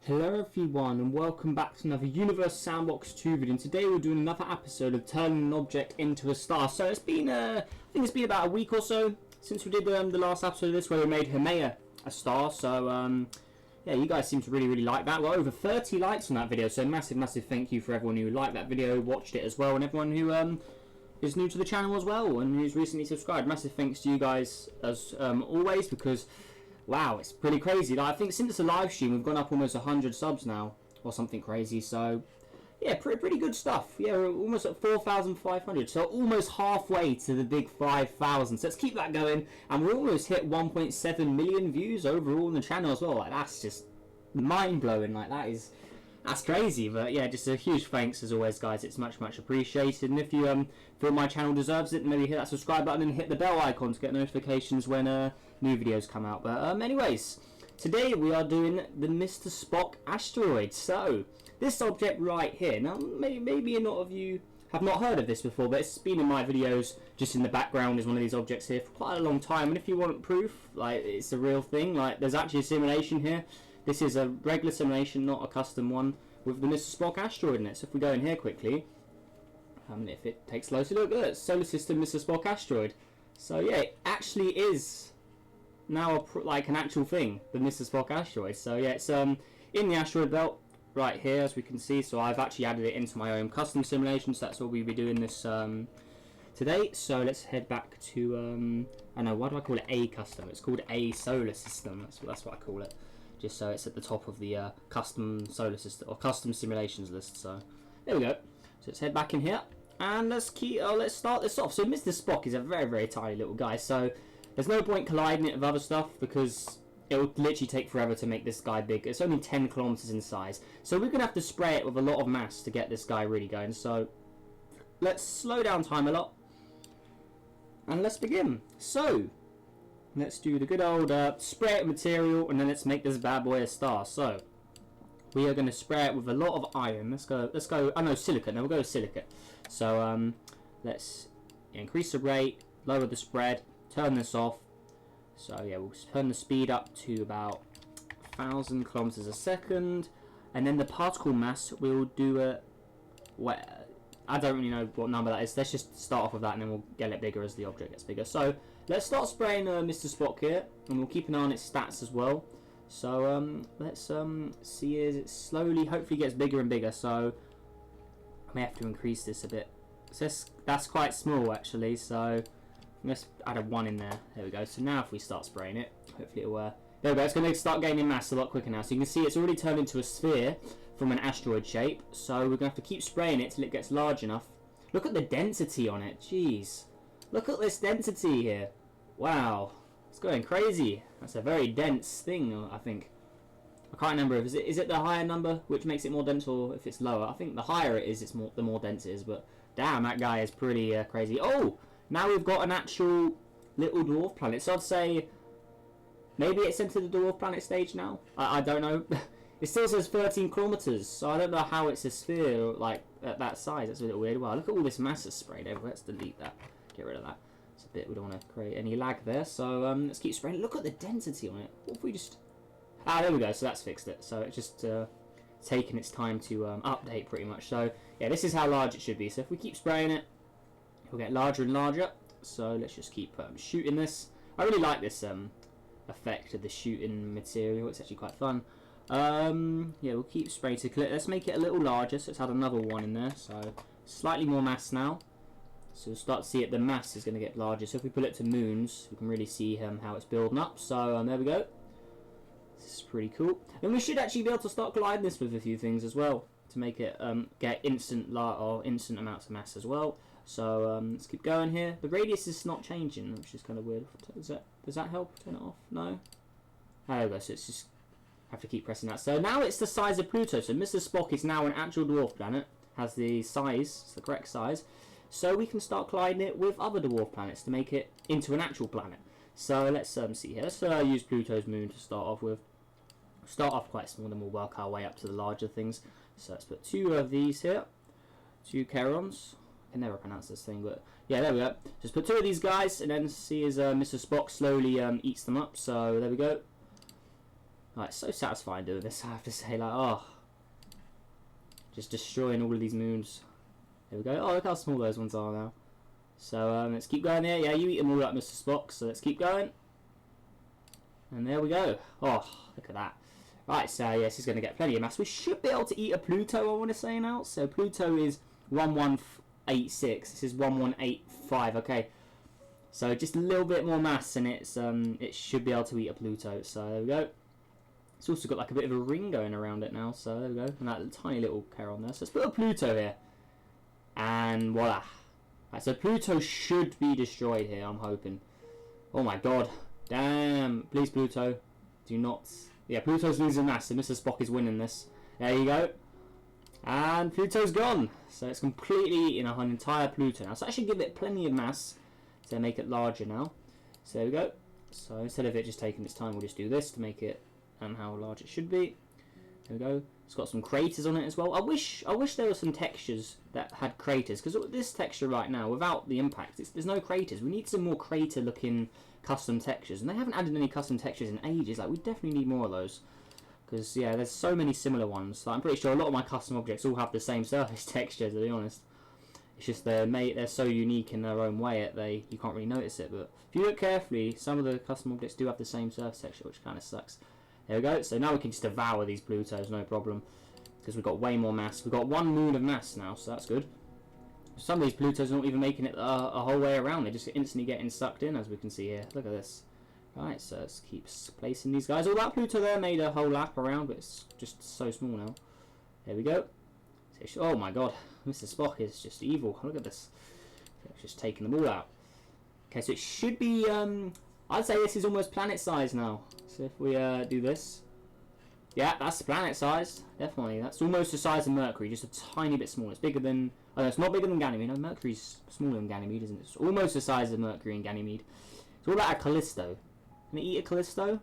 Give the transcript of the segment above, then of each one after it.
Hello everyone and welcome back to another Universe Sandbox 2 video, and today we're doing another episode of turning an object into a star. So it's been, I think it's been about a week or so since we did the last episode of this where we made Hermea a star. So yeah, you guys seem to really like that. Well, over 30 likes on that video, so massive thank you for everyone who liked that video, watched it as well, and everyone who is new to the channel as well and who's recently subscribed. Massive thanks to you guys as always, because wow, it's pretty crazy. Like, I think since the live stream we've gone up almost 100 subs now or something crazy. So yeah, pretty good stuff. Yeah, we're almost at 4,500, so almost halfway to the big 5,000. So let's keep that going, and we're almost hit 1.7 million views overall on the channel as well. Like, that's just mind-blowing. Like, that's crazy. But yeah, just a huge thanks as always, guys. It's much appreciated. And if you feel my channel deserves it, maybe hit that subscribe button and hit the bell icon to get notifications when new videos come out. But anyways, today we are doing the Mr. Spock asteroid. So this object right here, now maybe a lot of you have not heard of this before, but it's been in my videos just in the background as one of these objects here for quite a long time. And if you want proof, like, it's a real thing, like, there's actually a simulation here. This is a regular simulation, not a custom one, with the Mr. Spock asteroid in it. So if we go in here quickly, if it takes low, so look at that, solar system Mr. Spock asteroid. So yeah, it actually is now like an actual thing, the Mr. Spock asteroid. So yeah, it's in the asteroid belt right here, as we can see. So I've actually added it into my own custom simulation, so that's what we'll be doing this today. So let's head back to I know, why do I call it a custom? It's called a solar system. That's what I call it, just so it's at the top of the custom solar system or custom simulations list. So there we go. So let's head back in here and let's start this off. So Mr. Spock is a very tiny little guy, so there's no point colliding it with other stuff because it will literally take forever to make this guy big. It's only 10 kilometers in size, so we're gonna have to spray it with a lot of mass to get this guy really going. So let's slow down time a lot and let's begin. So let's do the good old spray it material, and then let's make this bad boy a star. So we are going to spray it with a lot of iron. Let's go. Oh no, silicate. No, we'll go with silicate. So let's increase the rate, lower the spread, turn this off. So yeah, we'll turn the speed up to about 1,000 kilometers a second, and then the particle mass we'll do a. Well, I don't really know what number that is. Let's just start off with that, and then we'll get it bigger as the object gets bigger. So let's start spraying Mr. Spock here, and we'll keep an eye on its stats as well. So let's see as it slowly, hopefully gets bigger and bigger. So I may have to increase this a bit. So that's quite small actually. So let's add a 1 in there. There we go. So now if we start spraying it, hopefully it'll there we go. It's going to start gaining mass a lot quicker now. So you can see it's already turned into a sphere from an asteroid shape. So we're going to have to keep spraying it till it gets large enough. Look at the density on it. Jeez. Look at this density here. Wow. It's going crazy. That's a very dense thing, I think. I can't remember if is it the higher number which makes it more dense, or if it's lower. I think the higher it is, the more dense it is. But damn, that guy is pretty crazy. Oh, now we've got an actual little dwarf planet. So I'd say maybe it's entered the dwarf planet stage now. I don't know. It still says 13 kilometers, so I don't know how it's a sphere like at that size. That's a little weird. Wow, look at all this mass that's sprayed everywhere. Let's delete that. Get rid of that. It's a bit, we don't want to create any lag there. So let's keep spraying. Look at the density on it. What if we just... there we go. So that's fixed it. So it's just taking its time to update pretty much. So yeah, this is how large it should be. So if we keep spraying it, it'll get larger and larger. So let's just keep shooting this. I really like this effect of the shooting material. It's actually quite fun. Yeah, we'll keep spraying to clip. Let's make it a little larger. So let's add another 1 in there. So slightly more mass now. So we'll start to see it, the mass is going to get larger. So if we put it to moons, we can really see how it's building up. So there we go. This is pretty cool. And we should actually be able to start colliding this with a few things as well, to make it get instant amounts of mass as well. So let's keep going here. The radius is not changing, which is kind of weird. Does that help? Turn it off? No? There we go. So it's just have to keep pressing that. So now it's the size of Pluto. So Mr. Spock is now an actual dwarf planet. Has the size, it's the correct size. So we can start colliding it with other dwarf planets to make it into an actual planet. So let's see here. Let's use Pluto's moon to start off with. Start off quite small, then we'll work our way up to the larger things. So let's put 2 of these here. 2 Charons. I can never pronounce this thing, but yeah, there we go. Just put 2 of these guys, and then see as Mr. Spock slowly eats them up. So there we go. Right, so satisfying doing this, I have to say. Like, oh, just destroying all of these moons. There we go. Oh, look how small those ones are now. So let's keep going there. Yeah, you eat them all up, Mr. Spock. So let's keep going. And there we go. Oh, look at that. Right, so yes, he's going to get plenty of mass. We should be able to eat a Pluto, I want to say now. So Pluto is 1186. This is 1185. Okay. So just a little bit more mass, and it should be able to eat a Pluto. So there we go. It's also got like a bit of a ring going around it now. So there we go. And that tiny little caron there. So let's put a Pluto here. And voila. Right, so Pluto should be destroyed here, I'm hoping. Oh my god. Damn. Please, Pluto. Do not. Yeah, Pluto's losing mass, so Mr. Spock is winning this. There you go. And Pluto's gone. So it's completely eating an entire Pluto now. So that should give it plenty of mass to make it larger now. So there we go. So instead of it just taking its time, we'll just do this to make it how large it should be. There we go. It's got some craters on it as well. I wish there were some textures that had craters, because this texture right now, without the impact, there's no craters. We need some more crater-looking custom textures, and they haven't added any custom textures in ages. Like, we definitely need more of those, because yeah, there's so many similar ones. Like, I'm pretty sure a lot of my custom objects all have the same surface texture, to be honest. It's just they're so unique in their own way that you can't really notice it. But if you look carefully, some of the custom objects do have the same surface texture, which kind of sucks. There we go. So now we can just devour these Plutos, no problem, because we've got way more mass. We've got 1 moon of mass now, so that's good. Some of these Plutos are not even making it a whole way around. They're just instantly getting sucked in, as we can see here. Look at this. Right, so let's keep placing these guys. Oh, that Pluto there made a whole lap around, but it's just so small now. There we go. Oh my god, Mr. Spock is just evil. Look at this. It's just taking them all out. Okay, so it should be, I'd say this is almost planet size now. So if we do this, yeah, that's planet size, definitely. That's almost the size of Mercury, just a tiny bit smaller. It's bigger than, oh, it's not bigger than Ganymede. No, Mercury's smaller than Ganymede, isn't it? It's almost the size of Mercury and Ganymede. So what about a Callisto? Can it eat a Callisto?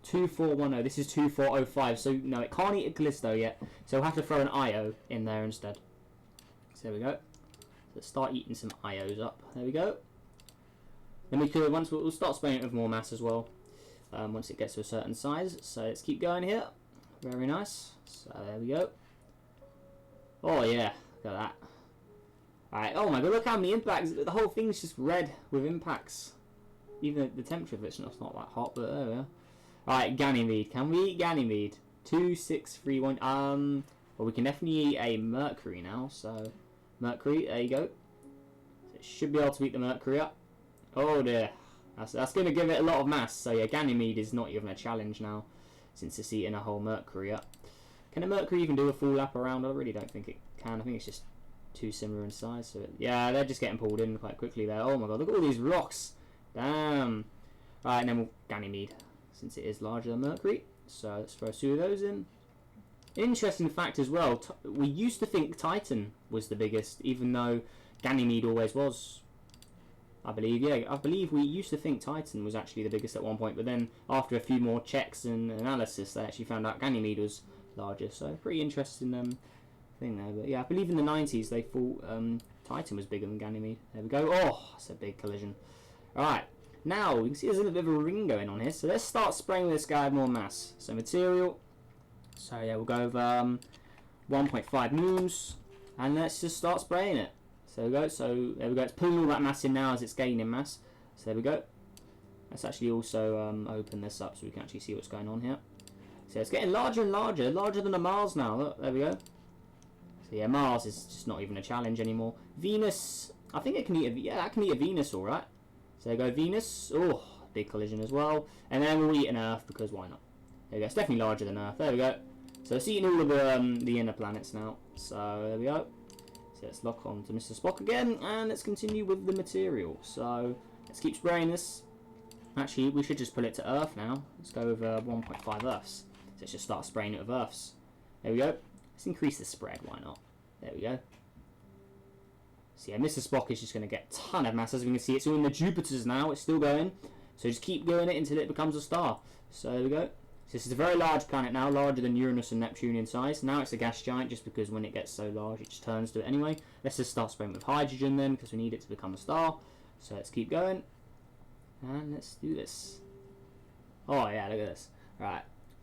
2410. This is 2405. So no, it can't eat a Callisto yet. So we'll have to throw an Io in there instead. So there we go. So let's start eating some Ios up. There we go. Then we could we'll start spraying it with more mass as well. Once it gets to a certain size. So let's keep going here. Very nice. So there we go. Oh yeah, look at that. Alright, oh my god, look how many impacts. The whole thing's just red with impacts. Even the temperature of it's not that hot, but there we are. Alright, Ganymede. Can we eat Ganymede? 2631. Well, we can definitely eat a Mercury now. So Mercury, there you go. So it should be able to eat the Mercury up. Oh dear. That's going to give it a lot of mass. So yeah, Ganymede is not even a challenge now, since it's eating a whole Mercury up. Can a Mercury even do a full lap around? I really don't think it can. I think it's just too similar in size. So yeah, they're just getting pulled in quite quickly there. Oh my god, look at all these rocks. Damn. Right, and then we'll Ganymede, since it is larger than Mercury. So let's throw 2 of those in. Interesting fact as well, we used to think Titan was the biggest, even though Ganymede always was. I believe, yeah, I believe we used to think Titan was actually the biggest at one point, but then after a few more checks and analysis, they actually found out Ganymede was larger. So pretty interesting thing there. But yeah, I believe in the 90s they thought Titan was bigger than Ganymede. There we go. Oh, that's a big collision. Alright, now we can see there's a little bit of a ring going on here. So let's start spraying this guy with more mass. So material. So yeah, we'll go over 1.5 moons, and let's just start spraying it. So there we go. So there we go. It's pulling all that mass in now as it's gaining mass. So there we go. Let's actually also open this up so we can actually see what's going on here. So it's getting larger and larger, larger than a Mars now. Look, there we go. So yeah, Mars is just not even a challenge anymore. Venus, I think it can eat a, yeah, that can eat a Venus, all right. So there we go, Venus. Oh, big collision as well. And then we'll eat an Earth, because why not? There we go. It's definitely larger than Earth. There we go. So it's eating all of the inner planets now. So there we go. So let's lock on to Mr. Spock again, and let's continue with the material. So let's keep spraying this. Actually, we should just put it to Earth now. Let's go with 1.5 Earths. So let's just start spraying it with Earths. There we go. Let's increase the spread, why not? There we go. So yeah, Mr. Spock is just going to get a ton of mass. As we can see, it's all in the Jupiters now. It's still going. So just keep going it until it becomes a star. So there we go. So this is a very large planet now, larger than Uranus and Neptune in size. Now it's a gas giant, just because when it gets so large, it just turns to it anyway. Let's just start spraying with hydrogen then, because we need it to become a star. So let's keep going. And let's do this. Oh yeah, look at this. Right.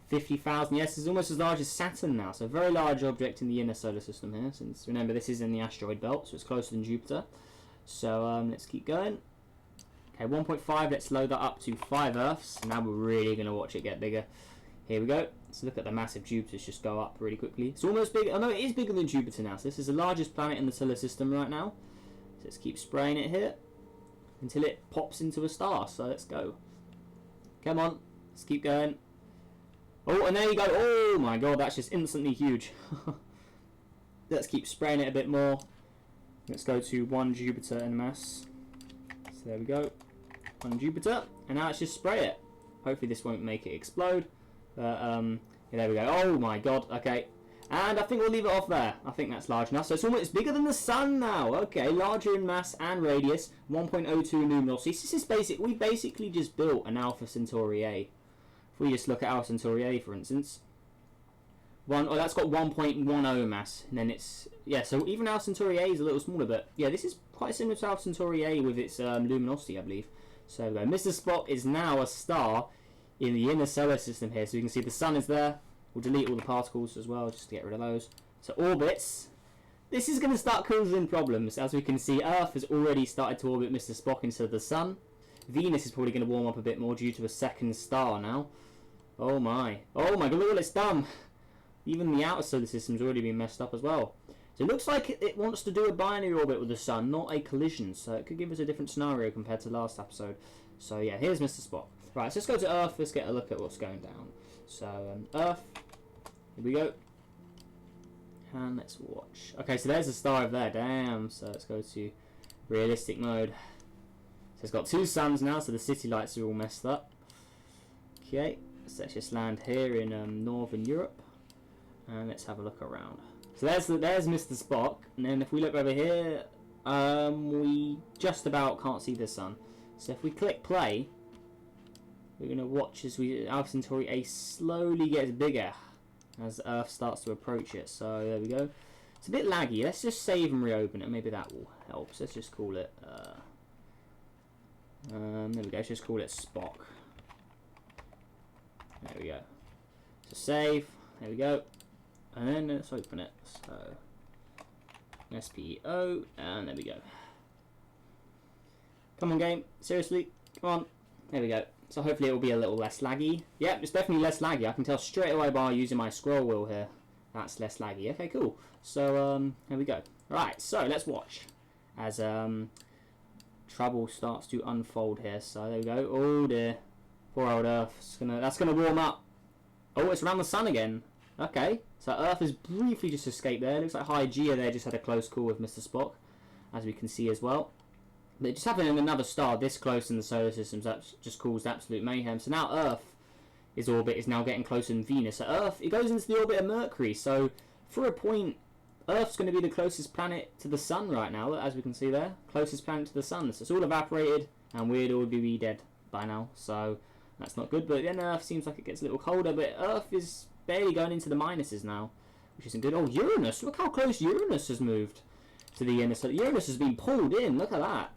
50,000. Yes, it's almost as large as Saturn now. So a very large object in the inner solar system here. Since remember this is in the asteroid belt, so it's closer than Jupiter. So let's keep going. Okay, 1.5. Let's load that up to 5 Earths. Now we're really going to watch it get bigger. Here we go. So look at the massive Jupiters just go up really quickly. It's almost big. Oh no, it is bigger than Jupiter now. So this is the largest planet in the solar system right now. So let's keep spraying it here until it pops into a star. So let's go. Come on. Let's keep going. Oh, and there you go. Oh my god, that's just instantly huge. Let's keep spraying it a bit more. Let's go to 1 Jupiter in mass. So there we go. 1 Jupiter. And now let's just spray it. Hopefully this won't make it explode. Yeah, there we go. Oh my god. Okay. And I think we'll leave it off there. I think that's large enough. So it's bigger than the sun now. Okay, larger in mass and radius. 1.02 luminosity. This is basic. We basically just built an Alpha Centauri A. If we just look at Alpha Centauri A, for instance, that's got 1.10 mass, and then it's so even Alpha Centauri A is a little smaller, but yeah, this is quite similar to Alpha Centauri A with its luminosity, I believe. So Mr. Spock is now a star in the inner solar system here, so you can see the sun is there. We'll delete all the particles as well, just to get rid of those. So orbits. This is going to start causing problems. As we can see, Earth has already started to orbit Mr. Spock instead of the sun. Venus is probably going to warm up a bit more due to a second star now. Oh my god, look what it's done. Even the outer solar system's already been messed up as well. So it looks like it wants to do a binary orbit with the sun, not a collision. So it could give us a different scenario compared to last episode. So yeah, here's Mr. Spock. Right, so let's go to Earth. Let's get a look at what's going down. So Earth. Here we go. And let's watch. Okay, so there's a star over there. Damn. So let's go to realistic mode. So it's got 2 suns now, so the city lights are all messed up. Okay. So let's just land here in Northern Europe, and let's have a look around. So there's Mr. Spock, and then if we look over here, we just about can't see the sun. So if we click play, we're going to watch as Alpha Centauri A slowly gets bigger as Earth starts to approach it. So there we go. It's a bit laggy. Let's just save and reopen it. Maybe that will help. So let's just call it. There we go. Let's just call it Spock. There we go. So save. There we go. And then let's open it. So SPO, and there we go. Come on, game. Seriously. Come on. There we go. So hopefully it will be a little less laggy. Yep, it's definitely less laggy. I can tell straight away by using my scroll wheel here. That's less laggy. Okay, cool. So here we go. Right. So let's watch as trouble starts to unfold here. So there we go. Oh dear. Poor old Earth. That's gonna warm up. Oh, it's around the sun again. Okay, so Earth has briefly just escaped there. Looks like Hygeia there just had a close call with Mr. Spock, as we can see as well. But just having another star this close in the solar system just caused absolute mayhem. So now Earth's orbit is now getting closer than Venus. So Earth, it goes into the orbit of Mercury. So for a point, Earth's going to be the closest planet to the sun right now, as we can see there. Closest planet to the sun. So it's all evaporated, and we'd all be dead by now. So that's not good, but then Earth seems like it gets a little colder, but Earth is barely going into the minuses now, which isn't good. Oh, Uranus! Look how close Uranus has moved to the inner. So Uranus has been pulled in. Look at that.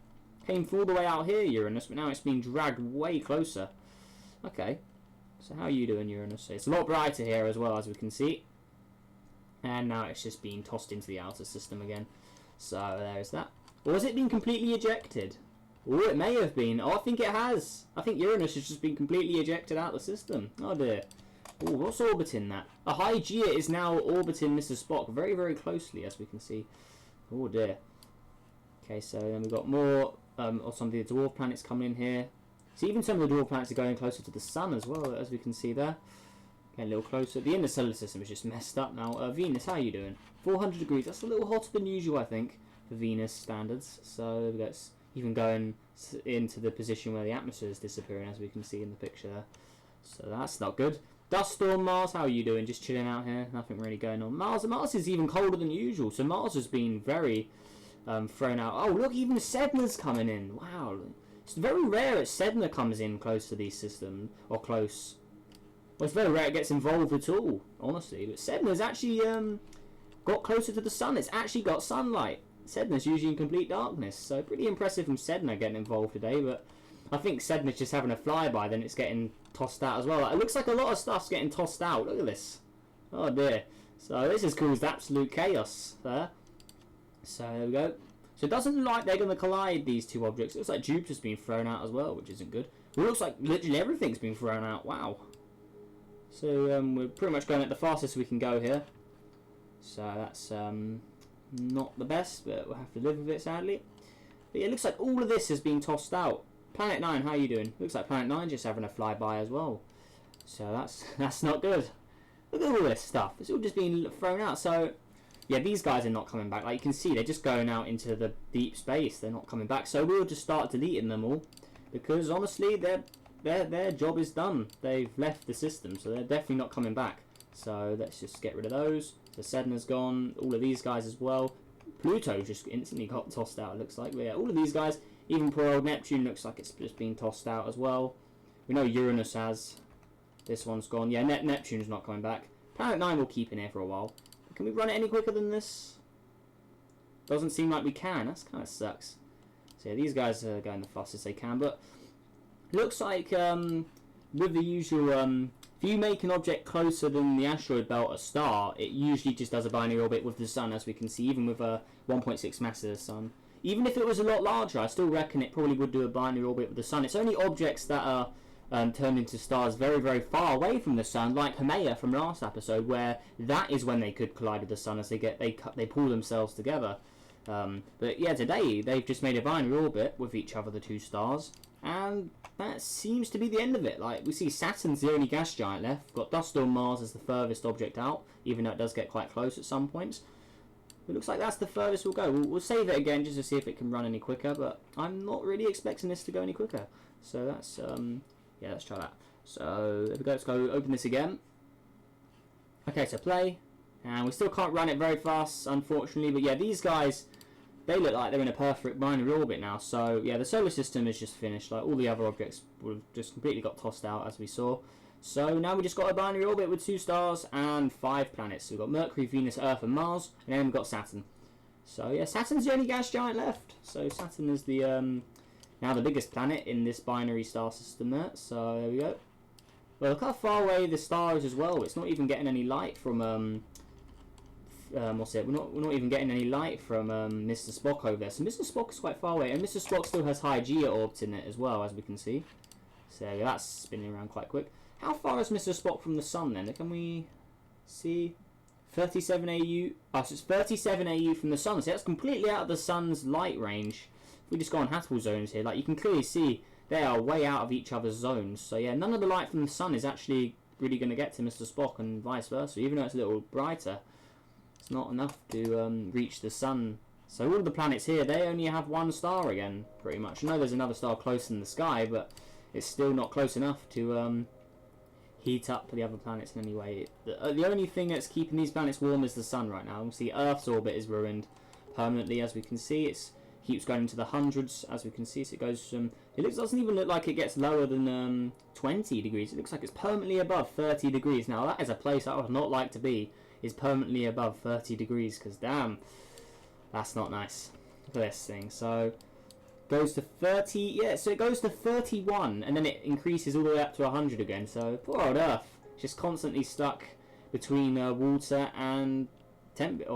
Came all the way out here, Uranus, but now it's been dragged way closer. Okay. So how are you doing, Uranus? It's a lot brighter here as well, as we can see. And now it's just been tossed into the outer system again. So there's that. Or has it been completely ejected? Oh, it may have been. Oh, I think it has. I think Uranus has just been completely ejected out of the system. Oh dear. Oh, what's orbiting that? A Hygeia is now orbiting Mr. Spock very, very closely, as we can see. Oh dear. Okay, so then we've got more, or some of the dwarf planets coming in here. So even some of the dwarf planets are going closer to the sun as well, as we can see there. Okay, a little closer. The inner solar system is just messed up now. Venus, how are you doing? 400 degrees. That's a little hotter than usual, I think, for Venus standards. So that's even going into the position where the atmosphere is disappearing, as we can see in the picture there. So that's not good. Dust storm, Mars, how are you doing? Just chilling out here. Nothing really going on. Mars is even colder than usual. So Mars has been very thrown out. Oh, look, even Sedna's coming in. Wow. It's very rare that Sedna comes in close to these systems, or close. Well, it's very rare it gets involved at all, honestly. But Sedna's actually got closer to the sun. It's actually got sunlight. Sedna's usually in complete darkness. So pretty impressive from Sedna getting involved today. But I think Sedna's just having a flyby. Then it's getting tossed out as well. Like, it looks like a lot of stuff's getting tossed out. Look at this. Oh dear. So this has caused absolute chaos there. So there we go. So it doesn't look like they're going to collide, these two objects. It looks like Jupiter's been thrown out as well, which isn't good. It looks like literally everything's been thrown out. Wow. So we're pretty much going at the fastest we can go here. So that's not the best, but we'll have to live with it, sadly. But yeah, it looks like all of this has been tossed out. Planet 9, how are you doing? Looks like Planet 9 just having a flyby as well. So that's not good. Look at all this stuff. It's all just being thrown out. So yeah, these guys are not coming back. Like you can see, they're just going out into the deep space. They're not coming back. So we'll just start deleting them all, because honestly, their job is done. They've left the system, so they're definitely not coming back. So let's just get rid of those. The Sedna's gone. All of these guys as well. Pluto just instantly got tossed out, it looks like. But yeah, all of these guys, even poor old Neptune looks like it's just been tossed out as well. We know Uranus has. This one's gone. Yeah, Neptune's not coming back. Planet 9 will keep in here for a while. Can we run it any quicker than this? Doesn't seem like we can. That kind of sucks. So yeah, these guys are going the fastest they can. But looks like with the usual, if you make an object closer than the asteroid belt, a star, it usually just does a binary orbit with the sun, as we can see, even with a 1.6 mass of the sun. Even if it was a lot larger, I still reckon it probably would do a binary orbit with the sun. It's only objects that are turned into stars very, very far away from the sun, like Haumea from last episode, where that is when they could collide with the sun as they pull themselves together. But yeah, today they've just made a binary orbit with each other, the two stars, and that seems to be the end of it. Like, we see Saturn's the only gas giant left. We've got dust storm Mars as the furthest object out, even though it does get quite close at some points. It looks like that's the furthest we'll go. We'll save it again just to see if it can run any quicker, but I'm not really expecting this to go any quicker. So that's yeah, let's try that. So there we go. Let's go open this again. Okay, so play, and we still can't run it very fast, unfortunately. But yeah, these guys, they look like they're in a perfect binary orbit now. So yeah, the solar system is just finished. Like, all the other objects would have just completely got tossed out, as we saw. So now we just got a binary orbit with 2 stars and 5 planets. So we've got Mercury, Venus, Earth, and Mars, and then we've got Saturn. So yeah, Saturn's the only gas giant left. So Saturn is the now the biggest planet in this binary star system there. So there we go. Well, look how far away the star is as well. It's not even getting any light from what's it? We're not even getting any light from Mr. Spock over there. So Mr. Spock is quite far away, and Mr. Spock still has high orbs in it as well, as we can see. So yeah, that's spinning around quite quick. How far is Mr. Spock from the sun then? Can we see? 37 AU. Oh, so it's 37 AU from the sun. So that's completely out of the sun's light range. If we just go on habitable zones here, like you can clearly see, they are way out of each other's zones. So yeah, none of the light from the sun is actually really going to get to Mr. Spock, and vice versa. Even though it's a little brighter, it's not enough to reach the sun. So all of the planets here, they only have 1 star again, pretty much. I know there's another star close in the sky, but it's still not close enough to heat up the other planets in any way. The only thing that's keeping these planets warm is the sun right now. See, Earth's orbit is ruined permanently, as we can see. It keeps going into the hundreds, as we can see. So it goes from, doesn't even look like it gets lower than 20 degrees. It looks like it's permanently above 30 degrees. Now that is a place I would not like to be, is permanently above 30 degrees, because damn, that's not nice. Look at this thing. So goes to 30, yeah, so it goes to 31, and then it increases all the way up to 100 again. So poor old Earth, just constantly stuck between water and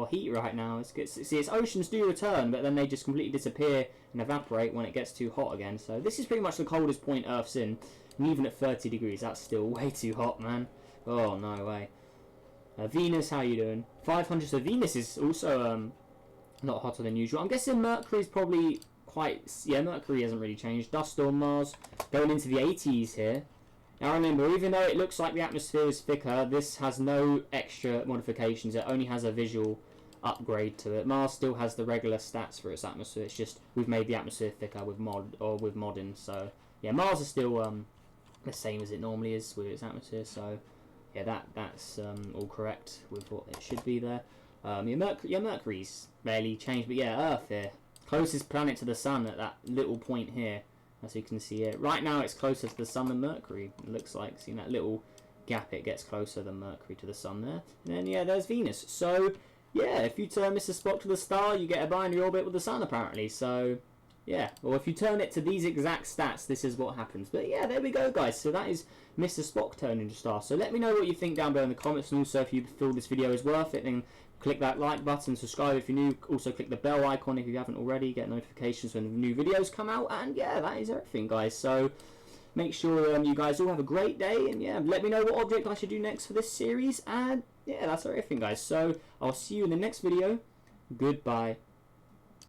heat right now. See, its oceans do return, but then they just completely disappear and evaporate when it gets too hot again. So this is pretty much the coldest point Earth's in, and even at 30 degrees, that's still way too hot, man. Oh, no way. Venus, how you doing? 500, so Venus is also a lot hotter than usual. I'm guessing Mercury's probably yeah, Mercury hasn't really changed. Dust storm Mars going into the 80s here. Now remember, even though it looks like the atmosphere is thicker, this has no extra modifications. It only has a visual upgrade to it. Mars still has the regular stats for its atmosphere. It's just we've made the atmosphere thicker with modding. So yeah, Mars is still the same as it normally is with its atmosphere. So yeah, that's all correct with what it should be there. Mercury's barely changed, but yeah, Earth here. Closest planet to the sun at that little point here, as you can see here. Right now it's closer to the sun than Mercury, it looks like. See that little gap, it gets closer than Mercury to the sun there. And then yeah, there's Venus. So yeah, if you turn Mr. Spock to the star, you get a binary orbit with the sun apparently. So Yeah, or if you turn it to these exact stats, this is what happens. But yeah, there we go, guys. So that is Mr. Spock turning into a star. So let me know what you think down below in the comments, and also if you feel this video is worth it, then click that like button, subscribe if you're new, also click the bell icon if you haven't already, get notifications when new videos come out, and yeah, that is everything, guys. So make sure you guys all have a great day, and yeah, let me know what object I should do next for this series, and yeah, that's everything, guys. So I'll see you in the next video. Goodbye.